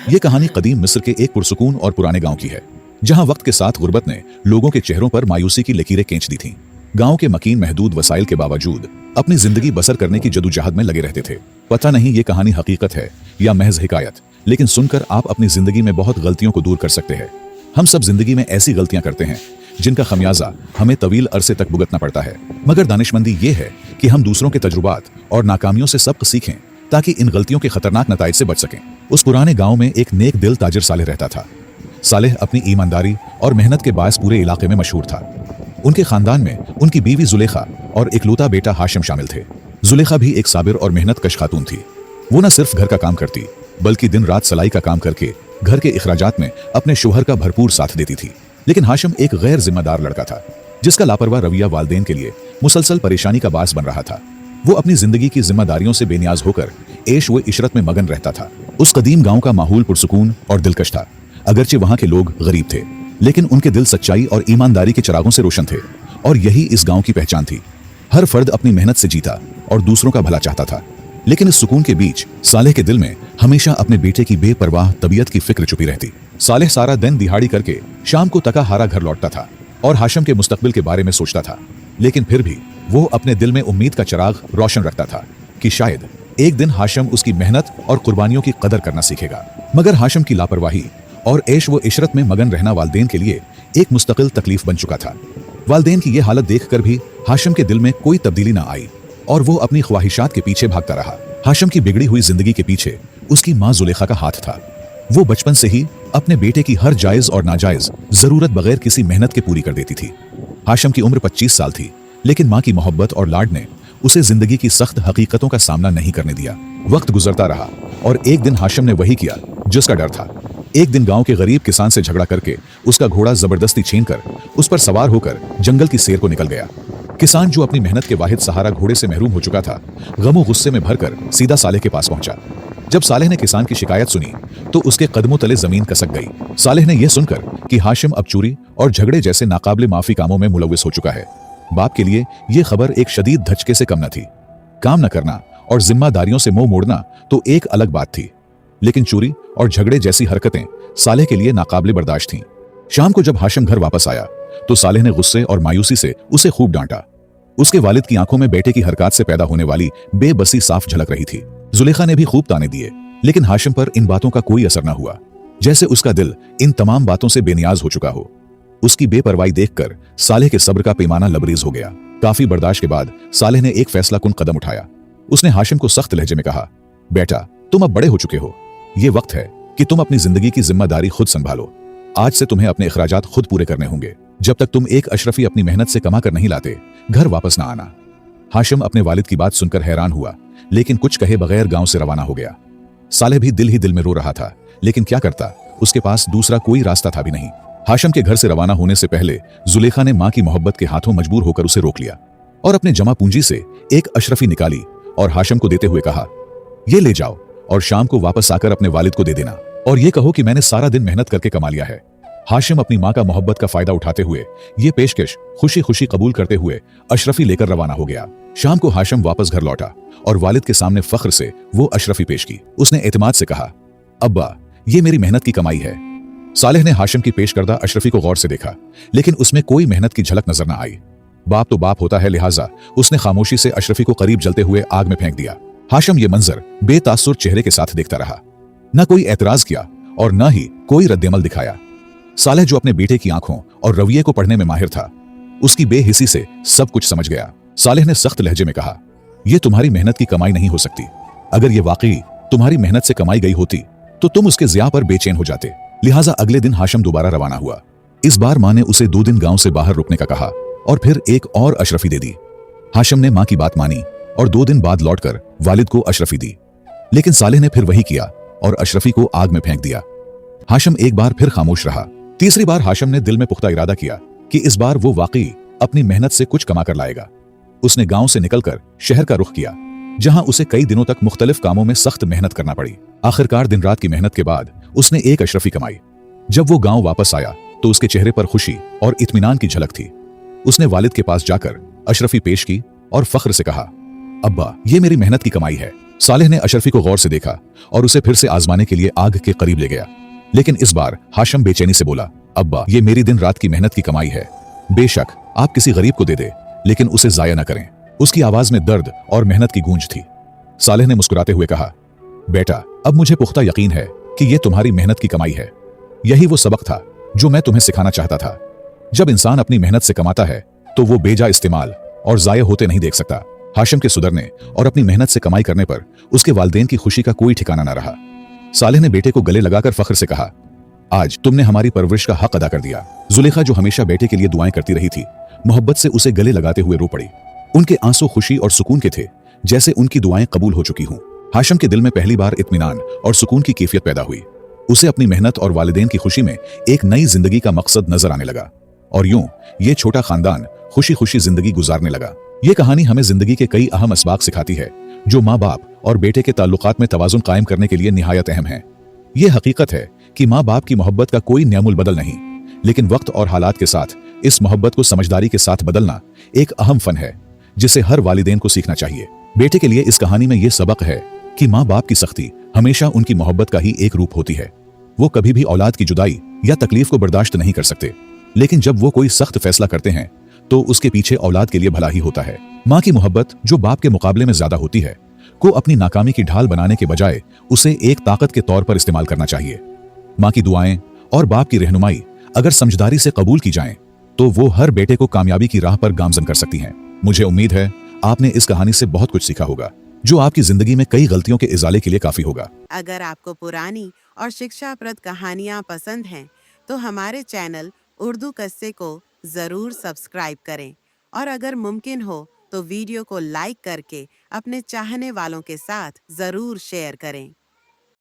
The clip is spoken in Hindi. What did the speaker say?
ये कहानी कदीम मिस्र के एक पुरसुकून और पुराने गांव की है, जहां वक्त के साथ गुर्बत ने लोगों के चेहरों पर मायूसी की लकीरें खींच दी थीं। गांव के मकीन महदूद वसाइल के बावजूद अपनी जिंदगी बसर करने की जदोजहद में लगे रहते थे। पता नहीं ये कहानी हकीकत है या महज हिकायत, लेकिन सुनकर आप अपनी जिंदगी में बहुत गलतियों को दूर कर सकते हैं। हम सब जिंदगी में ऐसी गलतियां करते हैं जिनका खमियाजा हमें तवील अरसे तक भुगतना पड़ता है, मगर दानिशमंदी ये है कि हम दूसरों के तजुर्बात और नाकामियों से सबक सीखें ताकि इन गलतियों के खतरनाक नताइज से बच सकें। उस पुराने गांव में एक नेक दिल ताजिर सालेह रहता था। सालेह अपनी ईमानदारी और मेहनत के बायस पूरे इलाके में मशहूर था। उनके खानदान में उनकी बीवी जुलेखा और इकलौता बेटा हाशिम शामिल थे। जुलेखा भी एक साबिर और मेहनत कश खातून थी। वो न सिर्फ घर का काम करती बल्कि दिन रात सलाई का काम करके घर के इखराजात में अपने शोहर का भरपूर साथ देती थी। लेकिन हाशिम एक गैर जिम्मेदार लड़का था, जिसका लापरवाह रवैया वालिदैन के लिए मुसलसल परेशानी का बास बन रहा था। वो अपनी जिंदगी की जिम्मेदारियों से बेनियाज होकर ऐश व इशरत में मगन रहता था। उस कदीम गांव का माहौल पुरसुकून और दिलकश था। अगरचे वहां के लोग गरीब थे, लेकिन उनके दिल सच्चाई और ईमानदारी के चिरागों से रोशन थे, और यही इस गांव की पहचान थी। हर फर्द अपनी मेहनत से जीता और दूसरों का भला चाहता था। लेकिन इस सुकून के बीच सालेह के दिल में हमेशा अपने बेटे की बेपरवाह तबीयत की फिक्र छुपी रहती। सालेह सारा दिन दिहाड़ी करके शाम को तका हारा घर लौटता था और हाशिम के मुस्तकबिल के बारे में सोचता था। लेकिन फिर भी वो अपने दिल में उम्मीद का चिराग रोशन रखता था कि शायद एक दिन हाशिम उसकी मेहनत और कुर्बानियों की कदर करना सीखेगा। मगर हाशिम की लापरवाही और ऐश व इशरत में मगन रहना वालिदैन के लिए एक मुस्तकिल तकलीफ बन चुका था। वालिदैन की यह हालत देखकर भी हाशिम के दिल में कोई तब्दीली ना आई और वो अपनी ख्वाहिशात के पीछे भागता रहा। हाशिम की बिगड़ी हुई जिंदगी के पीछे उसकी माँ जुलेखा का हाथ था। वो बचपन से ही अपने बेटे की हर जायज और नाजायज जरूरत बगैर किसी मेहनत के पूरी कर देती थी। हाशिम की उम्र 25 साल थी, लेकिन माँ की मोहब्बत और लाड ने उसे जिंदगी की सख्त हकीकतों का सामना नहीं करने दिया। वक्त गुजरता रहा और एक दिन हाशिम ने वही किया जिसका डर था। एक दिन गांव के गरीब किसान से झगड़ा करके उसका घोड़ा जबरदस्ती छीनकर उस पर सवार होकर जंगल की सैर को निकल गया। किसान, जो अपनी मेहनत के वाहिद सहारा घोड़े से महरूम हो चुका था, गमो गुस्से में भरकर सीधा सालेह के पास पहुंचा। जब सालेह ने किसान की शिकायत सुनी तो उसके कदमों तले जमीन कसक गई। सालेह ने यह सुनकर कि हाशिम अब चोरी और झगड़े जैसे नाकाबिले माफी कामों में मुलविस हो चुका है, बाप के लिए यह खबर एक शदीद धचके से कम न थी। काम न करना और जिम्मेदारियों से मुंह मोड़ना तो एक अलग बात थी, लेकिन चोरी और झगड़े जैसी हरकतें सालेह के लिए नाकाबिले बर्दाश्त थीं। शाम को जब हाशिम घर वापस आया तो सालेह ने गुस्से और मायूसी से उसे खूब डांटा। उसके वालिद की आंखों में बेटे की हरकत से पैदा होने वाली बेबसी साफ झलक रही थी। जुलेखा ने भी खूब ताने दिए, लेकिन हाशिम पर इन बातों का कोई असर न हुआ, जैसे उसका दिल इन तमाम बातों से बेनियाज हो चुका हो। उसकी बेपरवाही देखकर सालेह के सब्र का पैमाना लबरेज हो गया। काफी बर्दाश्त के बाद सालेह ने एक फैसला कुन कदम उठाया। उसने हाशिम को सख्त लहजे में कहा, बेटा, तुम अब बड़े हो चुके हो। ये वक्त है कि तुम अपनी जिंदगी की जिम्मेदारी खुद संभालो। आज से तुम्हें अपने अखराजात खुद पूरे करने होंगे। जब तक तुम एक अशरफी अपनी मेहनत से कमा कर नहीं लाते, घर वापस ना आना। हाशिम अपने वालिद की बात सुनकर हैरान हुआ, लेकिन कुछ कहे बगैर गांव से रवाना हो गया। सालेह भी दिल ही दिल में रो रहा था, लेकिन क्या करता, उसके पास दूसरा कोई रास्ता था भी नहीं। हाशिम के घर से रवाना होने से पहले जुलेखा ने मां की मोहब्बत के हाथों मजबूर होकर उसे रोक लिया और अपने जमा पूंजी से एक अशरफी निकाली और हाशिम को देते हुए कहा, ये ले जाओ और शाम को वापस आकर अपने वालिद को दे देना और ये कहो कि मैंने सारा दिन मेहनत करके कमा लिया है। हाशिम अपनी मां का मोहब्बत का फायदा उठाते हुए ये पेशकश खुशी खुशी कबूल करते हुए अशरफी लेकर रवाना हो गया। शाम को हाशिम वापस घर लौटा और वालिद के सामने फख्र से वो अशरफी पेश की। उसने एतमाद से कहा, अब्बा, ये मेरी मेहनत की कमाई है। सालेह ने हाशिम की पेश करदा अशरफी को गौर से देखा, लेकिन उसमें कोई मेहनत की झलक नजर न आई। बाप तो बाप होता है, लिहाजा उसने खामोशी से अशरफी को करीब जलते हुए आग में फेंक दिया। हाशिम ये मंजर बेतासुर चेहरे के साथ देखता रहा, न कोई एतराज किया और न ही कोई रद्देमल दिखाया। सालेह, जो अपने बेटे की आंखों और रवैये को पढ़ने में माहिर था, उसकी बेहिसी से सब कुछ समझ गया। सालेह ने सख्त लहजे में कहा, यह तुम्हारी मेहनत की कमाई नहीं हो सकती। अगर यह वाकई तुम्हारी मेहनत से कमाई गई होती तो तुम उसके ज़िया पर बेचैन हो जाते। लिहाजा अगले दिन हाशिम दोबारा रवाना हुआ। इस बार मां ने उसे 2 दिन गांव से बाहर रुकने का कहा और फिर एक और अशरफी दे दी। हाशिम ने मां की बात मानी और 2 दिन बाद लौटकर वालिद को अशरफी दी, लेकिन सालेह ने फिर वही किया और अशरफी को आग में फेंक दिया। हाशिम एक बार फिर खामोश रहा। तीसरी बार हाशिम ने दिल में पुख्ता इरादा किया कि इस बार वो वाकई अपनी मेहनत से कुछ कमा कर लाएगा। उसने गांव से निकलकर शहर का रुख किया, जहां उसे कई दिनों तक मुख्तलिफ कामों में सख्त मेहनत करना पड़ी। आखिरकार दिन रात की मेहनत के बाद उसने एक अशरफी कमाई। जब वो गांव वापस आया तो उसके चेहरे पर खुशी और इत्मीनान की झलक थी। उसने वालिद के पास जाकर अशरफी पेश की और फख्र से कहा, अब्बा, ये मेरी मेहनत की कमाई है। सालेह ने अशरफी को गौर से देखा और उसे फिर से आजमाने के लिए आग के करीब ले गया। लेकिन इस बार हाशम बेचैनी से बोला, अब्बा, ये मेरी दिन रात की मेहनत की कमाई है। बेशक आप किसी गरीब को दे दे, लेकिन उसे जाया न करें। उसकी आवाज में दर्द और मेहनत की गूंज थी। सालेह ने मुस्कुराते हुए कहा, बेटा, अब मुझे पुख्ता यकीन है कि यह तुम्हारी मेहनत की कमाई है। यही वो सबक था जो मैं तुम्हें सिखाना चाहता था। जब इंसान अपनी मेहनत से कमाता है तो वो बेजा इस्तेमाल और जाया होते नहीं देख सकता। हाशिम के सुधरने और अपनी मेहनत से कमाई करने पर उसके वालिदैन की खुशी का कोई ठिकाना न रहा। सालेह ने बेटे को गले लगाकर फख्र से कहा, आज तुमने हमारी परवरिश का हक अदा कर दिया। जुलेखा, जो हमेशा बेटे के लिए दुआएं करती रही थी, मोहब्बत से उसे गले लगाते हुए रो पड़ी। उनके आंसू खुशी और सुकून के थे, जैसे उनकी दुआएं कबूल हो चुकी हों। हाशिम के दिल में पहली बार इत्मीनान और सुकून की कैफियत पैदा हुई। उसे अपनी मेहनत और वालिदैन की खुशी में एक नई जिंदगी का मकसद नजर आने लगा और यूं ये छोटा खानदान खुशी खुशी जिंदगी गुजारने लगा। ये कहानी हमें जिंदगी के कई अहम असबाक सिखाती है जो माँ बाप और बेटे के ताल्लुकात में तवाजुन कायम करने के लिए निहायत अहम है। ये हकीकत है कि माँ बाप की मोहब्बत का कोई न्यामुल बदल नहीं, लेकिन वक्त और हालात के साथ इस मोहब्बत को समझदारी के साथ बदलना एक अहम फन है जिसे हर वालिदैन को सीखना चाहिए। बेटे के लिए इस कहानी में यह सबक है कि माँ बाप की सख्ती हमेशा उनकी मोहब्बत का ही एक रूप होती है। वो कभी भी औलाद की जुदाई या तकलीफ को बर्दाश्त नहीं कर सकते, लेकिन जब वो कोई सख्त फैसला करते हैं तो उसके पीछे औलाद के लिए भला ही होता है। माँ की मोहब्बत, जो बाप के मुकाबले में ज्यादा होती है, को अपनी नाकामी की ढाल बनाने के बजाय उसे एक ताकत के तौर पर इस्तेमाल करना चाहिए। माँ की दुआएं और बाप की रहनुमाई अगर समझदारी से कबूल की जाएं, तो वो हर बेटे को कामयाबी की राह पर गामजन कर सकती हैं। मुझे उम्मीद है आपने इस कहानी से बहुत कुछ सीखा होगा, जो आपकी जिंदगी में कई गलतियों के इजाले के लिए काफी होगा। अगर आपको पुरानी और शिक्षाप्रद कहानियाँ पसंद हैं, तो हमारे चैनल उर्दू कस्से को ज़रूर सब्सक्राइब करें और अगर मुमकिन हो तो वीडियो को लाइक करके अपने चाहने वालों के साथ ज़रूर शेयर करें।